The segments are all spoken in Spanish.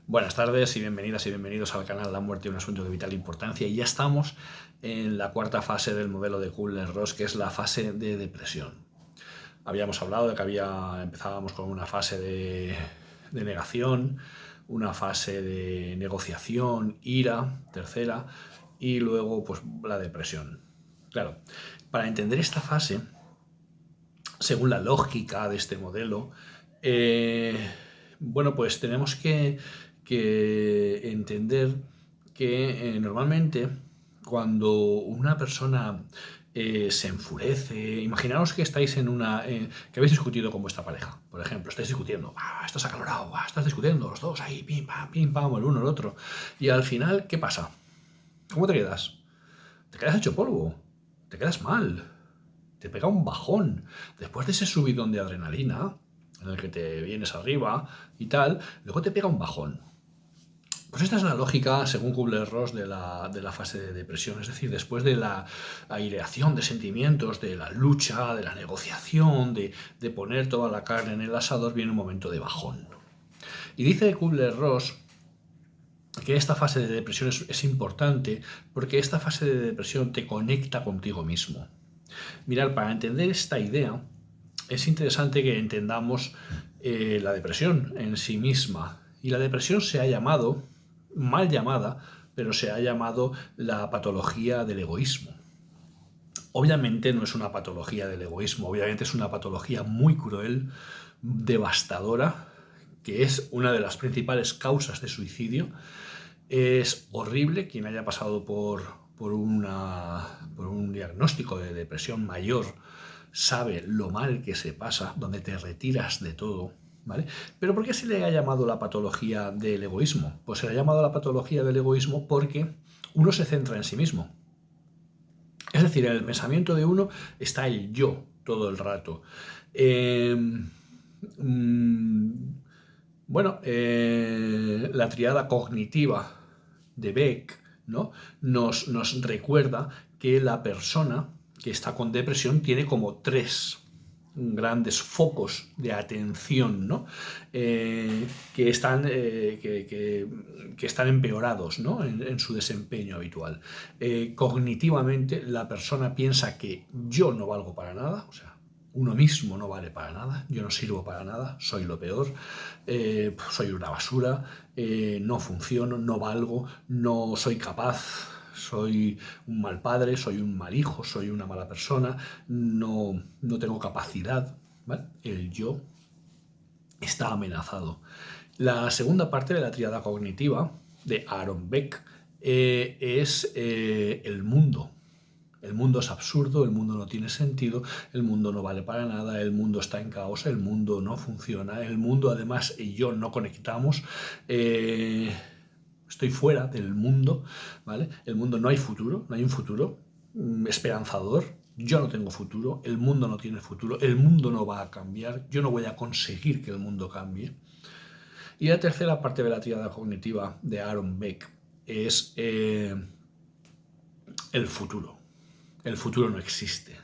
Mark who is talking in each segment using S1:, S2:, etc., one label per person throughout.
S1: Buenas tardes y bienvenidos al canal La Muerte, un asunto de vital importancia. Y ya estamos en la cuarta fase del modelo de Kubler-Ross, que es la fase de depresión. Habíamos hablado de que empezábamos con una fase de negación, una fase de negociación, ira, tercera, y luego pues la depresión. Claro, para entender esta fase, según la lógica de este modelo, pues tenemos que entender que normalmente cuando una persona se enfurece, imaginaos que estáis que habéis discutido con vuestra pareja, por ejemplo, estáis discutiendo, estás acalorado, estás discutiendo los dos ahí, pim pam, el uno el otro, y al final, ¿qué pasa? ¿Cómo te quedas? Te quedas hecho polvo, te quedas mal, te pega un bajón. Después de ese subidón de adrenalina, en el que te vienes arriba y tal, luego te pega un bajón. Pues esta es la lógica, según Kubler-Ross, de la fase de depresión. Es decir, después de la aireación de sentimientos, de la lucha, de la negociación, de poner toda la carne en el asador, viene un momento de bajón. Y dice Kubler-Ross que esta fase de depresión es importante porque esta fase de depresión te conecta contigo mismo. Mirad, para entender esta idea, es interesante que entendamos la depresión en sí misma. Y la depresión se ha llamado, mal llamada, pero se ha llamado la patología del egoísmo. Obviamente no es una patología del egoísmo, obviamente es una patología muy cruel, devastadora, que es una de las principales causas de suicidio. Es horrible. Quien haya pasado por un diagnóstico de depresión mayor sabe lo mal que se pasa, donde te retiras de todo, ¿vale? ¿Pero por qué se le ha llamado la patología del egoísmo? Pues se le ha llamado la patología del egoísmo porque uno se centra en sí mismo. Es decir, en el pensamiento de uno está el yo todo el rato. La triada cognitiva de Beck, ¿no? nos recuerda que la persona que está con depresión tiene como tres grandes focos de atención, ¿no? que están empeorados, ¿no? en su desempeño habitual. Cognitivamente, la persona piensa que yo no valgo para nada, o sea, uno mismo no vale para nada, yo no sirvo para nada, soy lo peor, soy una basura, no funciono, no valgo, no soy capaz, soy un mal padre, soy un mal hijo, soy una mala persona, no tengo capacidad, ¿vale? El yo está amenazado. La segunda parte de la tríada cognitiva de Aaron Beck es el mundo. El mundo es absurdo, el mundo no tiene sentido, el mundo no vale para nada, el mundo está en caos, el mundo no funciona, el mundo además y yo no conectamos, estoy fuera del mundo, ¿vale? El mundo no hay futuro, no hay un futuro esperanzador, yo no tengo futuro, el mundo no tiene futuro, el mundo no va a cambiar, yo no voy a conseguir que el mundo cambie. Y la tercera parte de la tríada cognitiva de Aaron Beck es el futuro. El futuro no existe.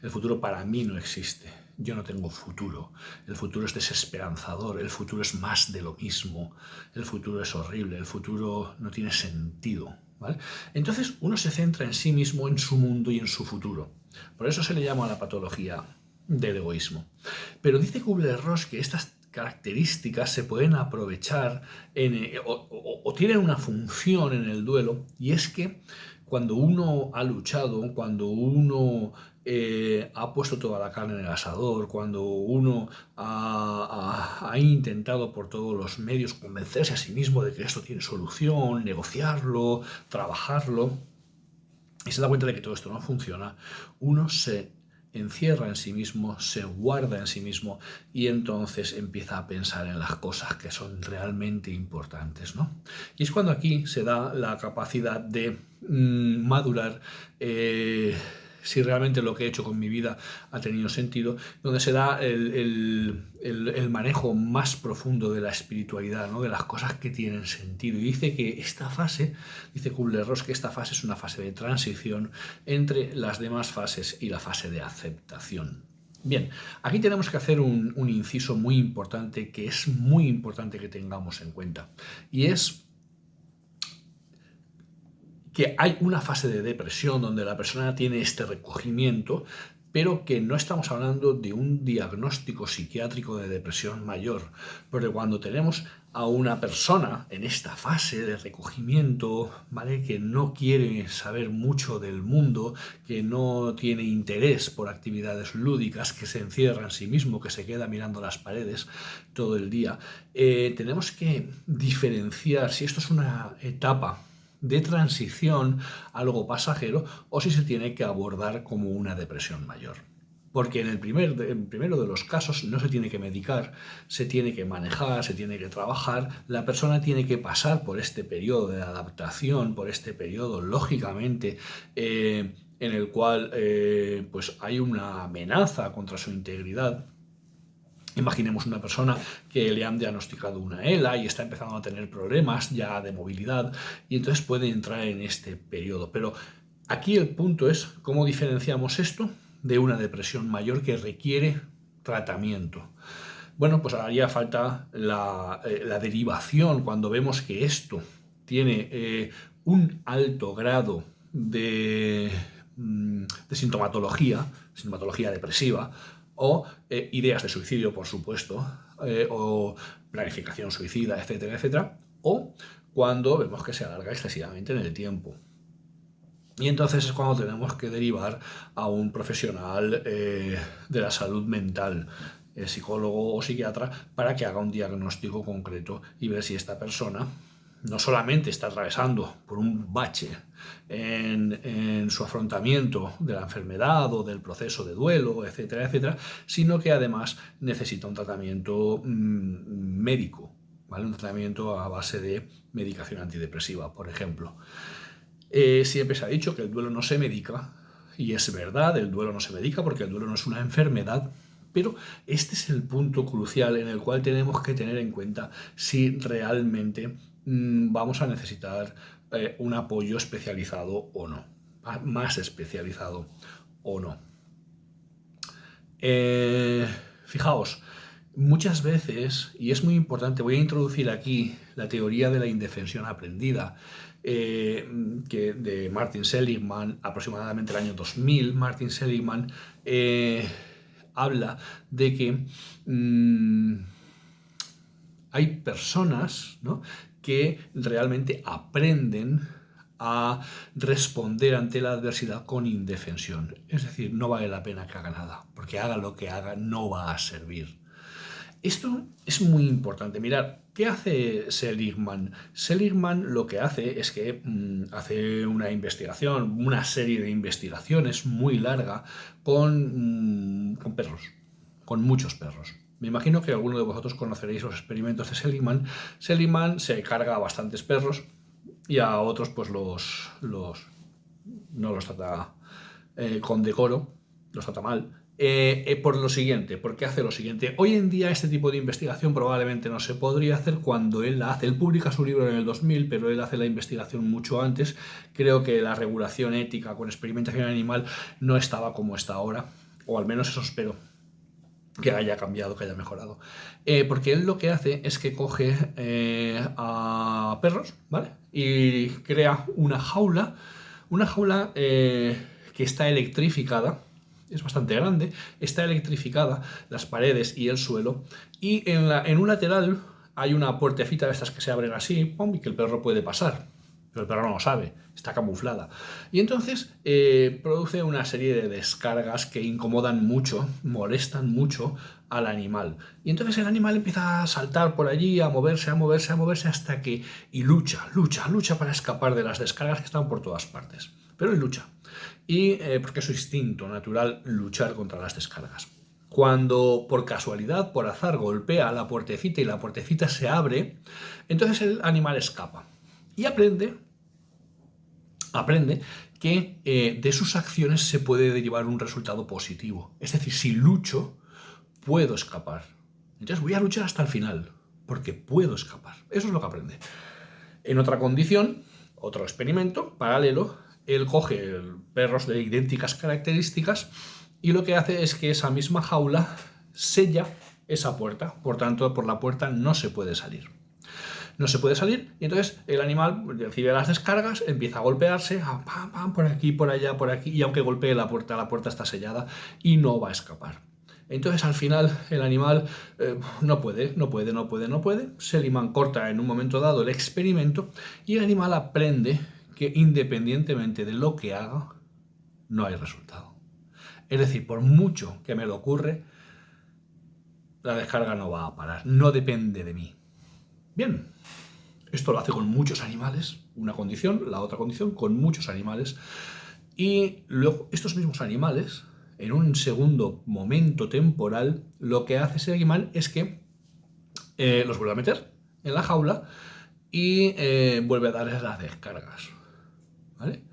S1: El futuro para mí no existe. Yo no tengo futuro. El futuro es desesperanzador. El futuro es más de lo mismo. El futuro es horrible. El futuro no tiene sentido, ¿vale? Entonces uno se centra en sí mismo, en su mundo y en su futuro. Por eso se le llama la patología del egoísmo. Pero dice Kubler-Ross que estas características se pueden aprovechar o tienen una función en el duelo, y es que cuando uno ha luchado, cuando uno ha puesto toda la carne en el asador, cuando uno ha intentado por todos los medios convencerse a sí mismo de que esto tiene solución, negociarlo, trabajarlo, y se da cuenta de que todo esto no funciona, uno se encierra en sí mismo, se guarda en sí mismo y entonces empieza a pensar en las cosas que son realmente importantes, ¿no? Y es cuando aquí se da la capacidad de madurar si realmente lo que he hecho con mi vida ha tenido sentido, donde se da el manejo más profundo de la espiritualidad, ¿no? De las cosas que tienen sentido. Y dice que esta fase, dice Kubler-Ross, que esta fase es una fase de transición entre las demás fases y la fase de aceptación. Bien, aquí tenemos que hacer un inciso muy importante que es muy importante que tengamos en cuenta. Y es que hay una fase de depresión donde la persona tiene este recogimiento, pero que no estamos hablando de un diagnóstico psiquiátrico de depresión mayor, porque cuando tenemos a una persona en esta fase de recogimiento, ¿vale?, que no quiere saber mucho del mundo, que no tiene interés por actividades lúdicas, que se encierra en sí mismo, que se queda mirando las paredes todo el día, tenemos que diferenciar si esto es una etapa de transición, algo pasajero, o si se tiene que abordar como una depresión mayor. Porque en el primero de los casos no se tiene que medicar, se tiene que manejar, se tiene que trabajar, la persona tiene que pasar por este periodo de adaptación, por este periodo, lógicamente, en el cual pues hay una amenaza contra su integridad. Imaginemos una persona que le han diagnosticado una ELA y está empezando a tener problemas ya de movilidad y entonces puede entrar en este periodo. Pero aquí el punto es cómo diferenciamos esto de una depresión mayor que requiere tratamiento. Bueno, pues haría falta la derivación cuando vemos que esto tiene un alto grado de sintomatología depresiva, o ideas de suicidio, por supuesto, o planificación suicida, etcétera, etcétera, o cuando vemos que se alarga excesivamente en el tiempo. Y entonces es cuando tenemos que derivar a un profesional de la salud mental, psicólogo o psiquiatra, para que haga un diagnóstico concreto y ver si esta persona no solamente está atravesando por un bache en su afrontamiento de la enfermedad o del proceso de duelo, etcétera, etcétera, sino que además necesita un tratamiento médico, ¿vale? Un tratamiento a base de medicación antidepresiva, por ejemplo. Siempre se ha dicho que el duelo no se medica, y es verdad, el duelo no se medica porque el duelo no es una enfermedad, pero este es el punto crucial en el cual tenemos que tener en cuenta si realmente vamos a necesitar un apoyo especializado o no, más especializado o no. Fijaos, muchas veces, y es muy importante, voy a introducir aquí la teoría de la indefensión aprendida, que de Martin Seligman, aproximadamente el año 2000. Martin Seligman habla de que hay personas, ¿no?, que realmente aprenden a responder ante la adversidad con indefensión. Es decir, no vale la pena que haga nada, porque haga lo que haga, no va a servir. Esto es muy importante. Mirad, ¿qué hace Seligman? Seligman lo que hace es que hace una investigación, una serie de investigaciones muy larga con perros, con muchos perros. Me imagino que alguno de vosotros conoceréis los experimentos de Seligman. Seligman se carga a bastantes perros y a otros pues no los trata con decoro, los trata mal. Por lo siguiente, porque hace lo siguiente. Hoy en día este tipo de investigación probablemente no se podría hacer cuando él la hace. Él publica su libro en el 2000, pero él hace la investigación mucho antes. Creo que la regulación ética con experimentación animal no estaba como está ahora, o al menos eso espero que haya cambiado, que haya mejorado. Porque él lo que hace es que coge a perros, ¿vale?, y crea una jaula que está electrificada. Es bastante grande, está electrificada, las paredes y el suelo, y en un lateral hay una puertecita de estas que se abren así, ¡pum!, y que el perro puede pasar, pero el perro no lo sabe, está camuflada. Y entonces produce una serie de descargas que incomodan mucho, molestan mucho al animal. Y entonces el animal empieza a saltar por allí, a moverse, hasta que... y lucha para escapar de las descargas que están por todas partes. Pero él lucha. Y porque es su instinto natural luchar contra las descargas. Cuando por casualidad, por azar, golpea la puertecita y la puertecita se abre, entonces el animal escapa y aprende que de sus acciones se puede derivar un resultado positivo. Es decir, si lucho, puedo escapar. Entonces voy a luchar hasta el final, porque puedo escapar. Eso es lo que aprende. En otra condición, otro experimento paralelo, él coge perros de idénticas características y lo que hace es que esa misma jaula sella esa puerta, por tanto por la puerta no se puede salir. No se puede salir y entonces el animal recibe las descargas, empieza a golpearse, pam, pam, por aquí, por allá, por aquí, y aunque golpee la puerta está sellada y no va a escapar. Entonces al final el animal no puede, Seligman corta en un momento dado el experimento y el animal aprende que independientemente de lo que haga, no hay resultado. Es decir, por mucho que me lo ocurre, la descarga no va a parar, no depende de mí. Bien, esto lo hace con muchos animales, una condición, la otra condición, con muchos animales. Y luego estos mismos animales, en un segundo momento temporal, lo que hace Seligman es que los vuelve a meter en la jaula y vuelve a darles las descargas. ¿Vale?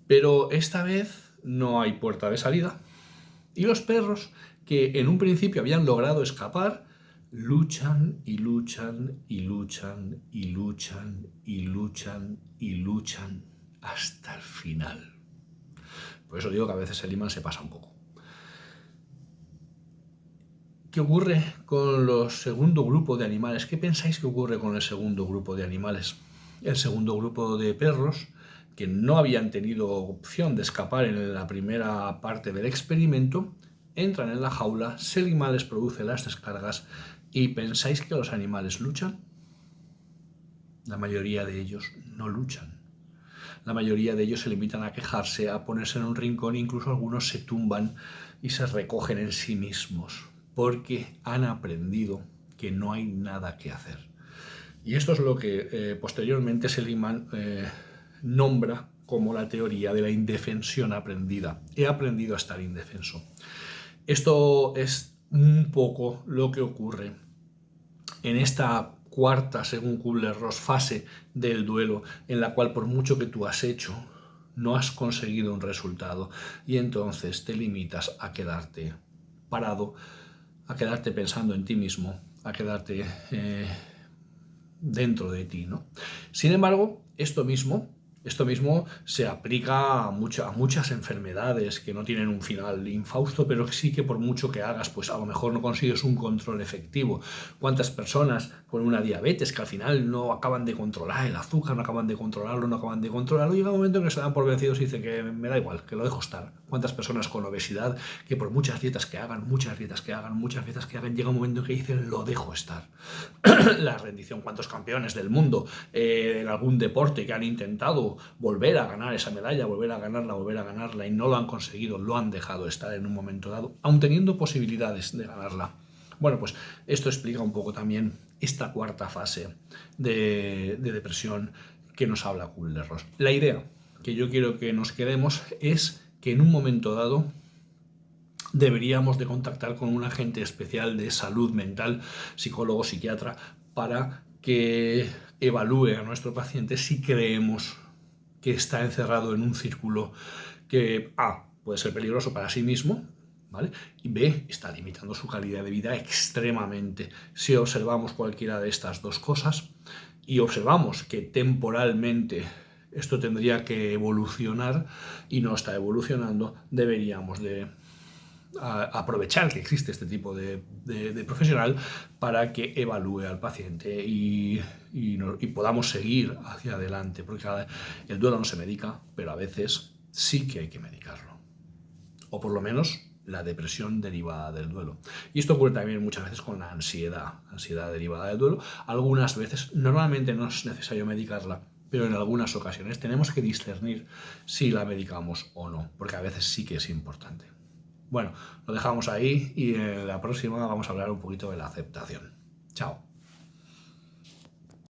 S1: Pero esta vez no hay puerta de salida. Y los perros, que en un principio habían logrado escapar, luchan y luchan y luchan y luchan y luchan y luchan hasta el final. Por eso digo que a veces Seligman se pasa un poco. ¿Qué ocurre con los segundo grupo de animales? ¿Qué pensáis que ocurre con el segundo grupo de animales? El segundo grupo de perros, que no habían tenido opción de escapar en la primera parte del experimento, entran en la jaula, Seligman les produce las descargas y ¿pensáis que los animales luchan? La mayoría de ellos no luchan. La mayoría de ellos se limitan a quejarse, a ponerse en un rincón, incluso algunos se tumban y se recogen en sí mismos, porque han aprendido que no hay nada que hacer. Y esto es lo que posteriormente Seligman nombra como la teoría de la indefensión aprendida. He aprendido a estar indefenso. Esto es un poco lo que ocurre en esta cuarta, según Kubler-Ross, fase del duelo, en la cual por mucho que tú has hecho, no has conseguido un resultado y entonces te limitas a quedarte parado, a quedarte pensando en ti mismo, a quedarte dentro de ti, ¿no? Sin embargo, esto mismo se aplica a muchas enfermedades que no tienen un final infausto, pero sí que por mucho que hagas, pues a lo mejor no consigues un control efectivo. ¿Cuántas personas con una diabetes que al final no acaban de controlar el azúcar, no acaban de controlarlo, llega un momento en que se dan por vencidos y dicen que me da igual, que lo dejo estar? ¿Cuántas personas con obesidad que por muchas dietas que hagan, llega un momento en que dicen lo dejo estar? La rendición. ¿Cuántos campeones del mundo en algún deporte que han intentado volver a ganar esa medalla, volver a ganarla y no lo han conseguido, lo han dejado estar en un momento dado, aun teniendo posibilidades de ganarla? Bueno, pues esto explica un poco también esta cuarta fase de depresión que nos habla Kubler-Ross. La idea que yo quiero que nos quedemos es que en un momento dado deberíamos de contactar con un agente especial de salud mental, psicólogo, psiquiatra, para que evalúe a nuestro paciente si creemos que está encerrado en un círculo que A, puede ser peligroso para sí mismo, ¿vale? Y B, está limitando su calidad de vida extremadamente. Si observamos cualquiera de estas dos cosas y observamos que temporalmente esto tendría que evolucionar y no está evolucionando, deberíamos de aprovechar que existe este tipo de profesional para que evalúe al paciente y podamos seguir hacia adelante, porque el duelo no se medica, pero a veces sí que hay que medicarlo, o por lo menos la depresión derivada del duelo. Y esto ocurre también muchas veces con la ansiedad derivada del duelo. Algunas veces, normalmente no es necesario medicarla, pero en algunas ocasiones tenemos que discernir si la medicamos o no, porque a veces sí que es importante. Bueno, lo dejamos ahí y en la próxima vamos a hablar un poquito de la aceptación. Chao.